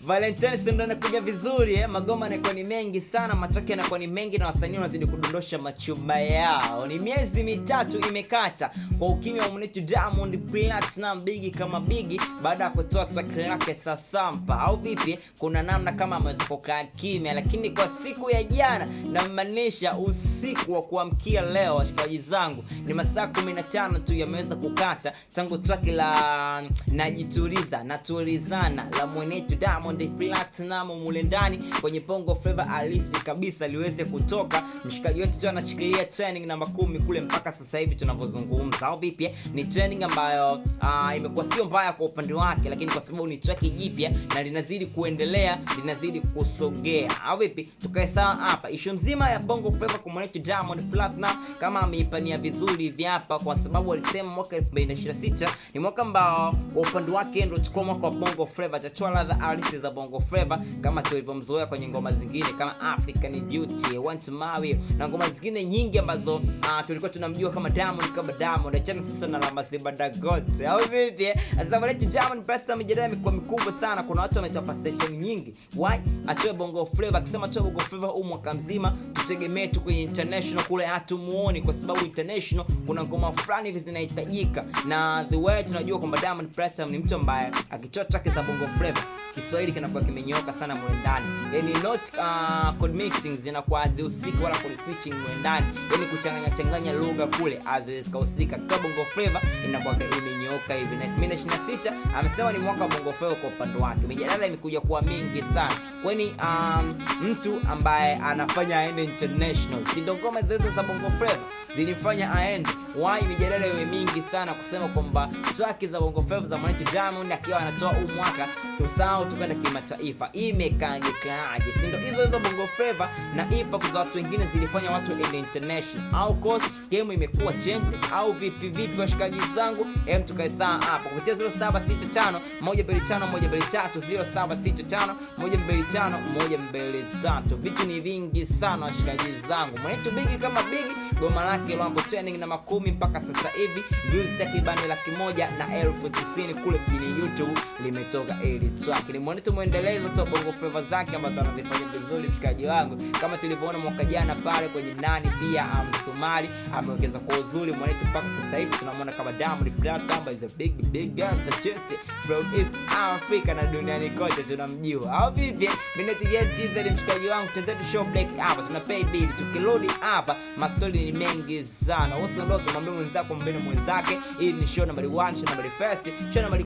Valentine ndio inakuja vizuri magoma yanakuwa ni mengi sana, matokeo yanakuwa ni mengi na wasanii wanazidi kudondosha machumba yao. Ni miezi mitatu imekata kwa ukimya wa mwenetu Diamond Platnumz Biggie kama Biggie baada ya kutoa track yake Sasampa au vipi. Kuna namna kama ameweza kukaa kimya, lakini kwa siku ya jana, na maanisha usiku wa kuamkia leo, washikaji zangu, ni masaa 15 tu yameweza kukata tangu track la Najituliza Natulizana la mwenetu Diamond Platnumz mule ndani kwenye Bongo Flava halisi kabisa liweze kutoka. Mshikaji wetu tu anashikilia trending namba 10 kule mpaka sasa hivi tunavyozungumza au vipi. Ni trending ambayo imekuwa sio mbaya kwa upande wake, lakini kwa sababu ni track jipya na linazidi kuendelea, linazidi kusogea au vipi. Tukae sawa hapa issue mzima ya Bongo Flava kwa mwenetu Diamond Platnumz kama ameipania vizuri hivi hapa, kwa sababu walisema mwaka 2026 ni mwaka ambao kwa upande wake ndio chukua mwaka wa Bongo Flava, atatoa ladha halisi za Bongo Flava kama tulivyomzoea kwenye ngoma zingine kama African Beauty, Want to Marry na ngoma zingine nyingi ambazo tulikuwa tunamjua kama Diamond. Achana sasa na Lama Simba Dangote au vipi. Sasa mwenetu Diamond Platnumz mijadala imekuwa mikubwa sana. Kuna watu wametoa perception nyingi why atoe Bongo Flava, akisema atoe Bongo Flava huu mwaka mzima, tutegemee tu kwenye international kule hatumuoni, kwa sababu international kuna ngoma fulani hivi zinahitajika, na the way tunajua kwamba Diamond Platnumz ni mtu ambaye akitoa track za Bongo Flava Kiswahili kinakuwa kimenyoka sana mwe ndani, yani not code mixing zinakuwa hazihusiki wala code switching mwe ndani, yani kuchanganya lugha kule hazihusika. Kwa Bongo Flava inakuwa imenyoka hivi. Na 2026 amesema ni mwaka wa Bongo Flava kwa upande wake. Mijadala imekuja kuwa mingi sana, kwani mtu ambaye anafanya aende international, si ndo ngoma zote za Bongo Flava zilifanya aende. Why mijadala iwe mingi sana kusema kwamba track za Bongo Flava za mwenetu Diamond akiwa anatoa huu mwaka tusao tukwenda kimataifa, imekaaje? Si ndo hizo Bongo Flava na hip hop za watu wengine zilifanya watu ende international, au course game imekuwa change au vipi washikaji zangu? Tukae saa hapa kupitia 0765 125 123 0765 125 123. Vitu ni vingi sana washikaji zangu. Mwenetu Biggie kama Biggie goma lake lwango trending na 10 mpaka sasa hivi views takriban 190,090 kule kwenye YouTube limetoka ile track. Ni mwenetu muendelezo tu Bongo Flava zake ambazo anazifanya vizuri fikaji wangu, kama tulivyoona mwaka jana pale kwenye nani pia Somali ameongeza kwa uzuri mwenetu mpaka sasa hivi tunamwona kama Diamond Platnumz is a big girl statistic from East Africa na duniani kote tunamjua au vipi. Minute GTZ mshikaji wangu, tunataka show break hapa, tuna pay bill. Tukirudi hapa mastori ni mengi sana, usiondoke, mwambie mwenzako, mwambie mwenzake. Hii ni show number 1, show number 1, show number